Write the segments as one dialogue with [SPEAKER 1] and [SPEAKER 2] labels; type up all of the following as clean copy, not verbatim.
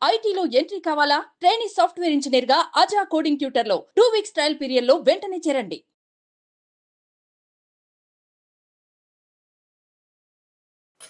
[SPEAKER 1] ఐటీలో ఎంట్రీ కావాలా? Training software engineer గా అజా కోడింగ్ ట్యూటర్ లో 2 వీక్స్ ట్రయల్ పీరియడ్ లో వెంటనే చేరండి.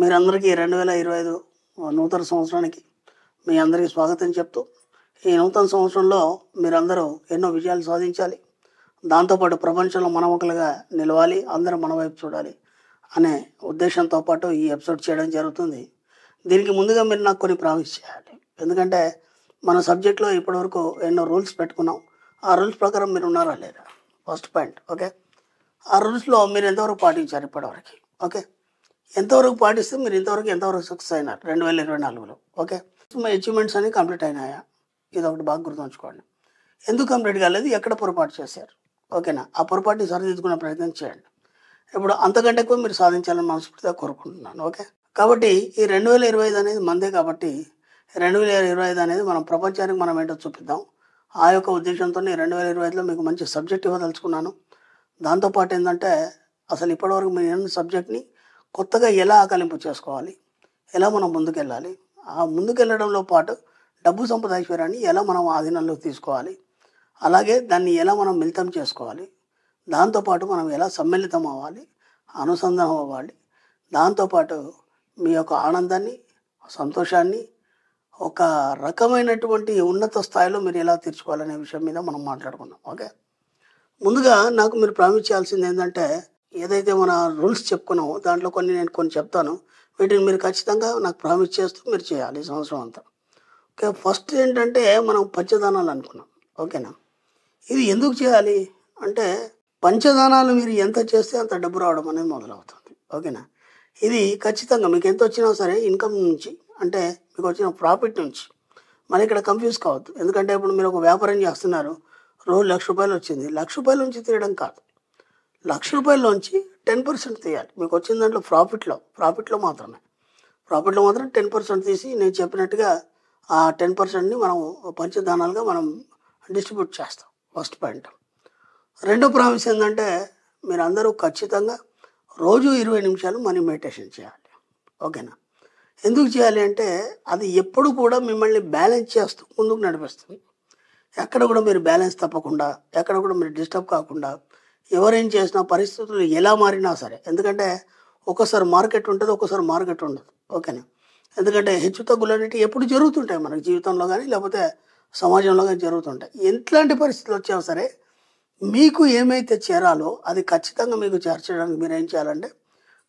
[SPEAKER 2] మీరందరికీ 2025 నూతన సంవత్సరానికి మీ అందరికీ స్వాగతం చెప్తూ, ఈ నూతన సంవత్సరంలో మీరందరూ ఎన్నో విజయాలు సాధించాలి, దాంతోపాటు ప్రపంచంలో మనమొకలుగా నిలవాలి, అందరూ మన వైపు చూడాలి అనే ఉద్దేశంతో పాటు ఈ ఎపిసోడ్ చేయడం జరుగుతుంది. దీనికి ముందుగా మీరు నాకు కొన్ని ప్రామిస్ చేయాలి. ఎందుకంటే మన సబ్జెక్ట్లో ఇప్పటివరకు ఎన్నో రూల్స్ పెట్టుకున్నాం. ఆ రూల్స్ ప్రకారం మీరు ఉన్నారా లేదా? First point. ఓకే, ఆ రూల్స్లో మీరు ఎంతవరకు పాటించారు ఇప్పటివరకు? ఓకే, ఎంతవరకు పాటిస్తే మీరు ఎంతవరకు సక్సెస్ అయినారు 2024లో? ఓకే, మీ అచీవ్మెంట్స్ అన్ని కంప్లీట్ అయినాయా? ఇది ఒకటి బాగా గుర్తుంచుకోండి. ఎందుకు కంప్లీట్ కాలేదు, ఎక్కడ పొరపాటు చేశారు? ఓకేనా, ఆ పొరపాటుని సరిదిద్దుకునే ప్రయత్నం చేయండి. ఇప్పుడు అంతకంటే ఎక్కువ మీరు సాధించాలని మనస్ఫూర్తిగా కోరుకుంటున్నాను. ఓకే, కాబట్టి ఈ 2025 అనేది మందే, కాబట్టి 2025 అనేది మనం ప్రపంచానికి మనం ఏంటో చూపిద్దాం. ఆ యొక్క ఉద్దేశంతో 2025లో మీకు మంచి సబ్జెక్ట్ ఇవ్వదలుచుకున్నాను. దాంతోపాటు ఏంటంటే అసలు ఇప్పటివరకు మీరు ఎన్ని సబ్జెక్ట్ని కొత్తగా ఎలా ఆకలింపు చేసుకోవాలి, ఎలా మనం ముందుకెళ్ళాలి, ఆ ముందుకెళ్ళడంలో పాటు డబ్బు సంపద ఐశ్వర్యాన్ని ఎలా మనం ఆధీనంలోకి తీసుకోవాలి, అలాగే దాన్ని ఎలా మనం మిళితం చేసుకోవాలి, దాంతోపాటు మనం ఎలా సమ్మిళితం అవ్వాలి, అనుసంధానం అవ్వాలి, దాంతోపాటు మీ యొక్క ఆనందాన్ని, సంతోషాన్ని ఒక రకమైనటువంటి ఉన్నత స్థాయిలో మీరు ఎలా తీర్చుకోవాలనే విషయం మీద మనం మాట్లాడుకుందాం. ఓకే, ముందుగా నాకు మీరు ప్రామిస్ చేయాల్సింది ఏంటంటే, ఏదైతే మన రూల్స్ చెప్పుకున్నామో దాంట్లో నేను చెప్తాను. వీటిని మీరు ఖచ్చితంగా నాకు ప్రామిస్ చేస్తూ మీరు చేయాలి ఈ సంవత్సరం అంతా. ఓకే, ఫస్ట్ ఏంటంటే మనం పంచదానాలు అనుకున్నాం. ఓకేనా, ఇది ఎందుకు చేయాలి అంటే, పంచదానాలు మీరు ఎంత చేస్తే అంత డబ్బు రావడం అనేది మొదలవుతుంది. ఓకేనా, ఇది ఖచ్చితంగా మీకు ఎంత వచ్చినా సరే ఇన్కమ్ నుంచి, అంటే మీకు వచ్చిన ప్రాఫిట్ నుంచి. మరి ఇక్కడ కన్ఫ్యూజ్ కావద్దు. ఎందుకంటే ఇప్పుడు మీరు ఒక వ్యాపారం చేస్తున్నారు, రోజు ₹1,00,000 వచ్చింది. ₹1,00,000 నుంచి తీయడం కాదు, ₹1,00,000లోంచి 10% తీయాలి. మీకు వచ్చిన దాంట్లో ప్రాఫిట్లో మాత్రం 10% తీసి నేను చెప్పినట్టుగా ఆ 10%ని మనం పంచదానాలుగా మనం డిస్ట్రిబ్యూట్ చేస్తాం. First point. రెండో ప్రామిస్ ఏంటంటే, మీరు అందరూ ఖచ్చితంగా రోజు 20 నిమిషాలు మనీ మెడిటేషన్ చేయాలి. ఓకేనా, ఎందుకు చేయాలి అంటే అది ఎప్పుడు కూడా మిమ్మల్ని బ్యాలెన్స్ చేస్తూ ముందుకు నడిపిస్తుంది. ఎక్కడ కూడా మీరు బ్యాలెన్స్ తప్పకుండా, ఎక్కడ కూడా మీరు డిస్టర్బ్ కాకుండా, ఎవరేం చేసినా, పరిస్థితులు ఎలా మారినా సరే, ఎందుకంటే ఒక్కోసారి మార్కెట్ ఉంటుంది, ఒక్కోసారి మార్కెట్ ఉండదు. ఓకేనా, ఎందుకంటే హెచ్చు తగ్గులు అనేవి ఎప్పుడు జరుగుతుంటాయి మనకి జీవితంలో కానీ, లేకపోతే సమాజంలో కానీ జరుగుతుంటాయి. ఎట్లాంటి పరిస్థితులు వచ్చినా సరే మీకు ఏమైతే చేరాలో అది ఖచ్చితంగా మీకు చేర్చడానికి మీరు ఏం చేయాలంటే,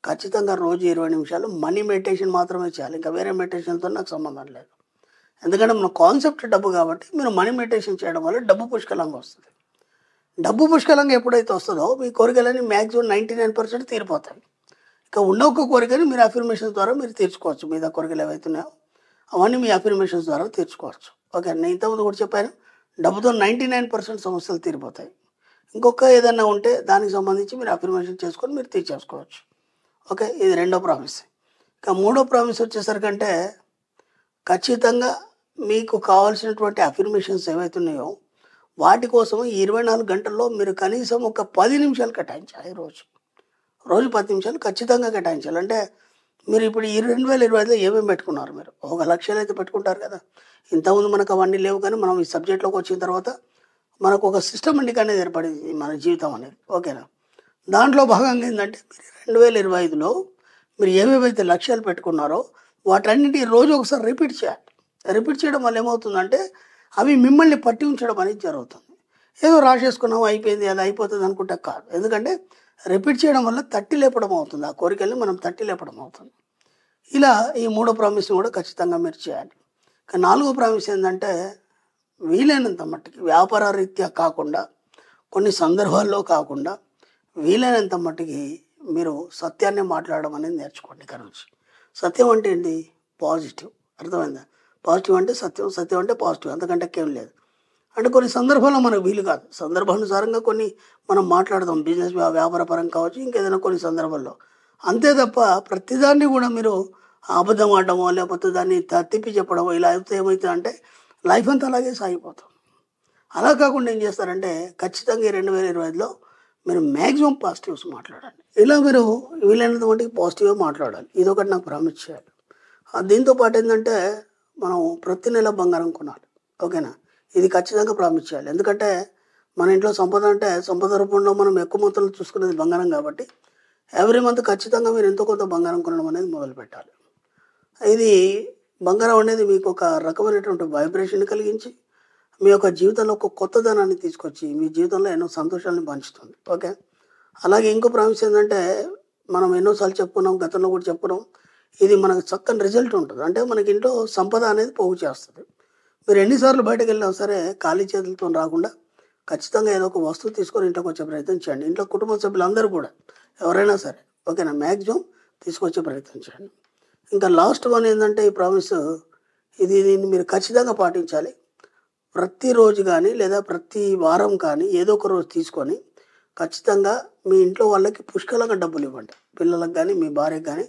[SPEAKER 2] ఖచ్చితంగా రోజు 20 నిమిషాలు మనీ మెడిటేషన్ మాత్రమే చేయాలి. ఇంకా వేరే మెడిటేషన్తో నాకు సంబంధం లేదు. ఎందుకంటే మన కాన్సెప్ట్ డబ్బు కాబట్టి మీరు మనీ మెడిటేషన్ చేయడం వల్ల డబ్బు పుష్కలంగా వస్తుంది. డబ్బు పుష్కలంగా ఎప్పుడైతే వస్తుందో మీ కోరికలన్నీ మ్యాక్సిమం 99% తీరిపోతాయి. ఇక ఉన్న ఒక కోరికని మీరు అఫర్మేషన్స్ ద్వారా మీరు తీర్చుకోవచ్చు. మీద కోరికలు ఏవైతున్నాయో అవన్నీ మీ అఫర్మేషన్స్ ద్వారా తీర్చుకోవచ్చు. ఓకే, నేను ఇంతకుముందు కూడా చెప్పాను, డబ్బుతో 99% సమస్యలు తీరిపోతాయి. ఇంకొక ఏదన్నా ఉంటే దానికి సంబంధించి మీరు అఫర్మేషన్ చేసుకొని మీరు తీర్చేసుకోవచ్చు. ఓకే, ఇది రెండో ప్రామిస్. ఇక మూడో ప్రామిస్ వచ్చేసరికంటే, ఖచ్చితంగా మీకు కావాల్సినటువంటి అఫర్మేషన్స్ ఏవైతున్నాయో వాటి కోసం 24 గంటల్లో మీరు కనీసం ఒక 10 నిమిషాలు కేటాయించాలి. రోజు 10 నిమిషాలు ఖచ్చితంగా కేటాయించాలి. అంటే మీరు ఇప్పుడు ఈ 2025లో ఏమేమి పెట్టుకున్నారు? మీరు ఒక లక్ష్యాలు అయితే పెట్టుకుంటారు కదా. ఇంతకుముందు మనకు అవన్నీ లేవు, కానీ మనం ఈ సబ్జెక్ట్లోకి వచ్చిన తర్వాత మనకు ఒక సిస్టమేటిక్ అనేది ఏర్పడింది మన జీవితం అనేది. ఓకేనా, దాంట్లో భాగంగా ఏంటంటే మీరు 2025లో మీరు ఏవేవైతే లక్ష్యాలు పెట్టుకున్నారో వాటన్నిటి రోజు ఒకసారి రిపీట్ చేయాలి. రిపీట్ చేయడం వల్ల ఏమవుతుందంటే అవి మిమ్మల్ని పట్టి ఉంచడం అనేది జరుగుతుంది. ఏదో రాసేసుకున్నాం అయిపోయింది, అది అయిపోతుంది అనుకుంటే కాదు. ఎందుకంటే రిపీట్ చేయడం వల్ల తట్టి లేపడం అవుతుంది, ఆ కోరికల్ని మనం తట్టి లేపడం అవుతుంది. ఇలా ఈ మూడో ప్రామిస్ని కూడా ఖచ్చితంగా మీరు చేయాలి. ఇక నాలుగో ప్రామిస్ ఏంటంటే, వీలైనంత మట్టుకి వ్యాపార రీత్యా కాకుండా, కొన్ని సందర్భాల్లో కాకుండా, వీలైనంత మట్టుకి మీరు సత్యాన్ని మాట్లాడడం అనేది నేర్చుకోండి. ఇక్కడ నుంచి సత్యం అంటే ఏంటి? పాజిటివ్. అర్థమైందా? పాజిటివ్ అంటే సత్యం, సత్యం అంటే పాజిటివ్, అంతకంటే ఏం లేదు. అంటే కొన్ని సందర్భాల్లో మనకు వీలు కాదు, సందర్భానుసారంగా కొన్ని మనం మాట్లాడదాం, బిజినెస్ వ్యాపార పరం కావచ్చు, ఇంకేదైనా కొన్ని సందర్భాల్లో. అంతే తప్ప ప్రతిదాన్ని కూడా మీరు అబద్ధం ఆడడమో లేకపోతే దాన్ని తిప్పి చెప్పడమో ఇలా అయితే ఏమవుతుంది అంటే లైఫ్ అంతా అలాగే సాగిపోతుంది. అలా కాకుండా ఏం చేస్తారంటే, ఖచ్చితంగా 2025లో మీరు మ్యాక్సిమం పాజిటివ్స్ మాట్లాడండి. ఇలా మీరు వీలైనంత మటుకు పాజిటివ్గా మాట్లాడాలి. ఇదొకటి నాకు ప్రామిస్ చేయాలి. దీంతో పాటు ఏంటంటే, మనం ప్రతి నెల బంగారం కొనాలి. ఓకేనా? ఇది ఖచ్చితంగా ప్రామిస్ చేయాలి. ఎందుకంటే మన ఇంట్లో సంపద అంటే సంపద రూపంలో మనం ఎక్కువ మొత్తంలో చూసుకునేది బంగారం కాబట్టి ఎవ్రీ మంత్ ఖచ్చితంగా మీరు ఎంతో కొంత బంగారం కొనడం అనేది మొదలుపెట్టాలి. ఇది బంగారం అనేది మీకు ఒక రకమైనటువంటి వైబ్రేషన్ కలిగించి మీ యొక్క జీవితంలో ఒక కొత్తదనాన్ని తీసుకొచ్చి మీ జీవితంలో ఎన్నో సంతోషాలను పంచుతుంది. ఓకే. అలాగే ఇంకో ప్రామిస్ ఏంటంటే మనం ఎన్నోసార్లు చెప్పుకున్నాం, గతంలో కూడా చెప్పుకున్నాం, ఇది మనకు చక్కని రిజల్ట్ ఉంటుంది. అంటే మనకి ఇంట్లో సంపద అనేది పోగు చేస్తుంది. మీరు ఎన్నిసార్లు బయటకు వెళ్ళినా సరే ఖాళీ చేతులతో రాకుండా ఖచ్చితంగా ఏదో ఒక వస్తువు తీసుకొని ఇంట్లోకి వచ్చే ప్రయత్నం చేయండి. ఇంట్లో కుటుంబ సభ్యులందరూ కూడా ఎవరైనా సరే ఓకేనా, మ్యాక్సిమం తీసుకొచ్చే ప్రయత్నం చేయండి. ఇంకా లాస్ట్ వన్ ఏంటంటే ఈ ప్రామిస్, దీన్ని మీరు ఖచ్చితంగా పాటించాలి. ప్రతిరోజు కానీ లేదా ప్రతి వారం కానీ ఏదో ఒక రోజు తీసుకొని ఖచ్చితంగా మీ ఇంట్లో వాళ్ళకి పుష్కలంగా డబ్బులు ఇవ్వండి. పిల్లలకు కానీ మీ భార్యకు కానీ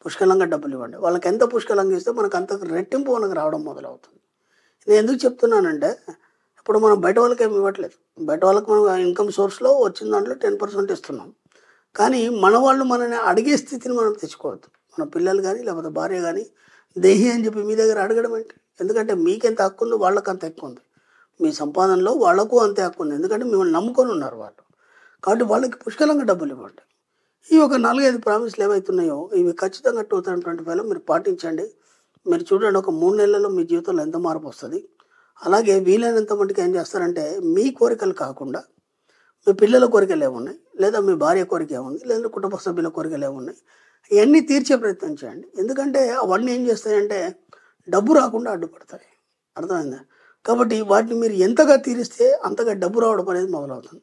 [SPEAKER 2] పుష్కలంగా డబ్బులు ఇవ్వండి. వాళ్ళకి ఎంత పుష్కలంగా ఇస్తే మనకు అంత రెట్టింపు మనకు రావడం మొదలవుతుంది. నేను ఎందుకు చెప్తున్నానంటే ఇప్పుడు మనం బయట వాళ్ళకి ఏమి ఇవ్వట్లేదు. బయట వాళ్ళకి మనం ఇన్కమ్ సోర్స్లో వచ్చిన దాంట్లో 10% ఇస్తున్నాం. కానీ మన వాళ్ళు మనని అడిగే స్థితిని మనం తెచ్చుకోవద్దు. మన పిల్లలు కానీ లేకపోతే భార్య కానీ దేహి అని చెప్పి మీ దగ్గర అడగడం ఏంటి? ఎందుకంటే మీకెంత హక్కు ఉందో వాళ్ళకి అంత ఎక్కువ ఉంది. మీ సంపాదనలో వాళ్ళకు అంతే హక్కు ఉంది. ఎందుకంటే మిమ్మల్ని నమ్ముకొని ఉన్నారు వాళ్ళు. కాబట్టి వాళ్ళకి పుష్కలంగా డబ్బులు ఇవ్వండి. ఈ ఒక 4-5 ప్రామిస్లు ఏవైతున్నాయో ఇవి ఖచ్చితంగా 2025లో మీరు పాటించండి. మీరు చూడండి, ఒక 3 నెలల్లో మీ జీవితంలో ఎంత మార్పు వస్తుంది. అలాగే వీలైనంత మటుకు ఏం చేస్తారంటే మీ కోరికలు కాకుండా మీ పిల్లల కోరికలు ఏమున్నాయి, లేదా మీ భార్య కోరిక ఏముంది, లేదా కుటుంబ సభ్యుల కోరికలు ఏమున్నాయి, ఇవన్నీ తీర్చే ప్రయత్నం చేయండి. ఎందుకంటే అవన్నీ ఏం చేస్తాయంటే డబ్బు రాకుండా అడ్డుపడతాయి. అర్థమైందా? కాబట్టి వాటిని మీరు ఎంతగా తీరిస్తే అంతగా డబ్బు రావడం అనేది మొదలవుతుంది.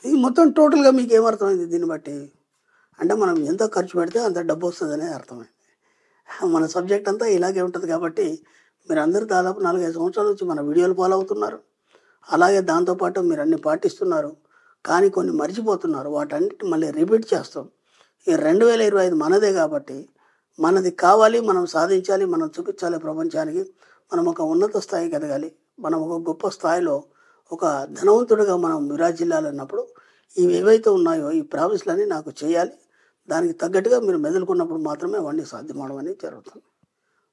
[SPEAKER 2] ఇది మొత్తం టోటల్గా మీకు ఏమర్థమైంది దీన్ని బట్టి అంటే మనం ఎంత ఖర్చు పెడితే అంత డబ్బు వస్తుంది అనేది అర్థమైంది. మన సబ్జెక్ట్ అంతా ఇలాగే ఉంటుంది. కాబట్టి మీరు అందరూ దాదాపు 4-5 సంవత్సరాల నుంచి మన వీడియోలు ఫాలో అవుతున్నారు. అలాగే దాంతోపాటు మీరు అన్ని పాటిస్తున్నారు. కానీ కొన్ని మర్చిపోతున్నారు. వాటన్నిటి మళ్ళీ రిపీట్ చేస్తాం. ఈ 2025 మనదే కాబట్టి మనది కావాలి, మనం సాధించాలి, మనం చూపించాలి ప్రపంచానికి. మనం ఒక ఉన్నత స్థాయికి ఎదగాలి, మనం ఒక గొప్ప స్థాయిలో ఒక ధనవంతుడిగా మనం విరాజిల్లాలన్నప్పుడు ఇవి ఏవైతే ఉన్నాయో ఈ ప్రామిస్లన్నీ నాకు చేయాలి. దానికి తగ్గట్టుగా మీరు మెదులుకున్నప్పుడు మాత్రమే అవన్నీ సాధ్యమవడం అనేది జరుగుతుంది.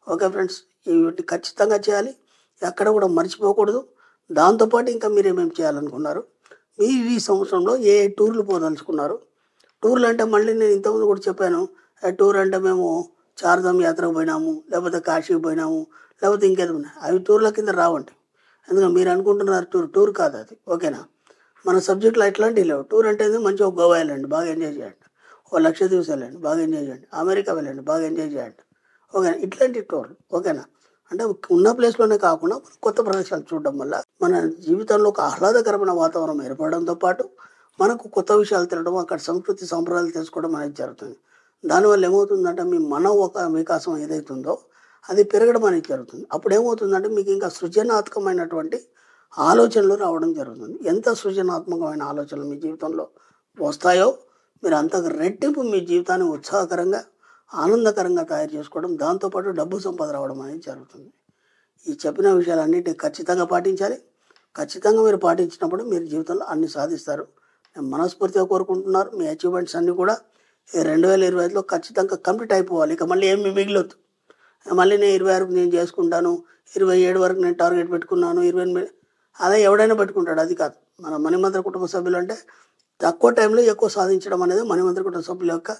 [SPEAKER 2] ఓకే ఫ్రెండ్స్, వీటిని ఖచ్చితంగా చేయాలి, ఎక్కడ కూడా మర్చిపోకూడదు. దాంతోపాటు ఇంకా మీరు ఏమేమి చేయాలనుకున్నారు, మీరు ఈ సంవత్సరంలో ఏ టూర్లు పోదలుచుకున్నారు. టూర్లు అంటే మళ్ళీ నేను ఇంతకుముందు కూడా చెప్పాను, టూర్ అంటే మేము చార్ధామ్ యాత్రకు పోయినాము, లేకపోతే కాశీకి పోయినాము, లేకపోతే ఇంకేదైనా, అవి టూర్ల కింద రావండి. ఎందుకంటే మీరు అనుకుంటున్నారు టూర్ కాదు అది. ఓకేనా? మన సబ్జెక్ట్లో ఇట్లాంటివి లేవు. టూర్ అంటే మంచిగా ఒక గోవా వెళ్ళండి, బాగా ఎంజాయ్ చేయండి. ఓ లక్షద్వీప్ వెళ్ళండి, బాగా ఎంజాయ్ చేయండి. అమెరికా వెళ్ళండి, బాగా ఎంజాయ్ చేయండి. ఓకేనా? ఇట్లాంటి టూర్లు. ఓకేనా? అంటే ఉన్న ప్లేస్లోనే కాకుండా కొత్త ప్రదేశాలు చూడడం వల్ల మన జీవితంలో ఒక ఆహ్లాదకరమైన వాతావరణం ఏర్పడడంతో పాటు మనకు కొత్త విషయాలు తినడం, అక్కడ సంస్కృతి సంప్రదాయాలు తెలుసుకోవడం అనేది జరుగుతుంది. దానివల్ల ఏమవుతుందంటే మీ ఒక వికాసం ఏదైతుందో అది పెరగడం అనేది జరుగుతుంది. అప్పుడు ఏమవుతుందంటే మీకు ఇంకా సృజనాత్మకమైనటువంటి ఆలోచనలు రావడం జరుగుతుంది. ఎంత సృజనాత్మకమైన ఆలోచనలు మీ జీవితంలో వస్తాయో మీరు అంత రెట్టింపు మీ జీవితాన్ని ఉత్సాహకరంగా ఆనందకరంగా తయారు చేసుకోవడం, దాంతోపాటు డబ్బు సంపద రావడం అనేది జరుగుతుంది. ఈ చెప్పిన విషయాలన్నింటినీ ఖచ్చితంగా పాటించాలి. ఖచ్చితంగా మీరు పాటించినప్పుడు మీరు జీవితంలో అన్ని సాధిస్తారు. నేను మనస్ఫూర్తిగా కోరుకుంటున్నారు. మీ అచీవ్మెంట్స్ అన్నీ కూడా ఈ 2025లో ఖచ్చితంగా కంప్లీట్ అయిపోవాలి. ఇక మళ్ళీ ఏమి మిగిలొద్దు. మళ్ళీ నేను 26 నేను చేసుకుంటాను, 27 వరకు నేను టార్గెట్ పెట్టుకున్నాను, 28 అదే ఎవడైనా పెట్టుకుంటాడు. అది కాదు. మన మణిమంత్ర కుటుంబ సభ్యులు అంటే తక్కువ టైంలో ఎక్కువ సాధించడం అనేది మణిమంత్ర కుటుంబ సభ్యుల యొక్క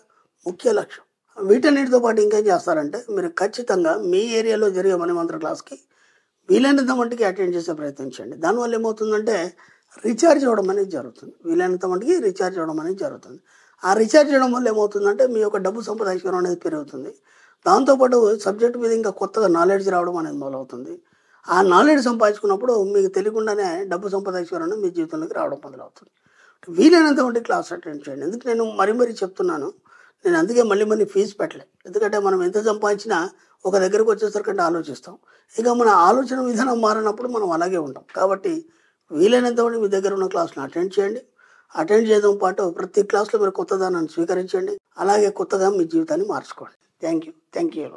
[SPEAKER 2] ముఖ్య లక్ష్యం. వీటన్నిటితో పాటు ఇంకేం చేస్తారంటే మీరు ఖచ్చితంగా మీ ఏరియాలో జరిగే మణిమంత్ర క్లాస్కి వీలైనంత మట్టుకి అటెండ్ చేసే ప్రయత్నం చేయండి. దానివల్ల ఏమవుతుందంటే రీఛార్జ్ అవ్వడం అనేది జరుగుతుంది. వీలైనంత మట్టుకి రీఛార్జ్ అవ్వడం అనేది జరుగుతుంది. ఆ రీఛార్జ్ చేయడం వల్ల ఏమవుతుందంటే మీ యొక్క డబ్బు సంపద ఐశ్వర్యం అనేది పెరుగుతుంది. దాంతోపాటు సబ్జెక్ట్ మీద ఇంకా కొత్తగా నాలెడ్జ్ రావడం అనేది మొదలవుతుంది. ఆ నాలెడ్జ్ సంపాదించుకున్నప్పుడు మీకు తెలియకుండానే డబ్బు సంపద ఐశ్వర్యం మీ జీవితంలోకి రావడం మొదలవుతుంది. వీలైనంత మట్టుకి క్లాస్ అటెండ్ చేయండి. ఎందుకు నేను మరీ చెప్తున్నాను, నేను అందుకే మళ్ళీ ఫీజు పెట్టలేదు. ఎందుకంటే మనం ఎంత సంపాదించినా ఒక దగ్గరకు వచ్చేసరికంటే ఆలోచిస్తాం. ఇక మన ఆలోచన విధానం మారినప్పుడు మనం అలాగే ఉంటాం. కాబట్టి వీలైనంత మంది మీ దగ్గర ఉన్న క్లాస్ని అటెండ్ చేయండి. అటెండ్ చేయడం పాటు ప్రతి క్లాస్లో మీరు కొత్తదానాన్ని స్వీకరించండి. అలాగే కొత్తగా మీ జీవితాన్ని మార్చుకోండి. Thank you. Thank you.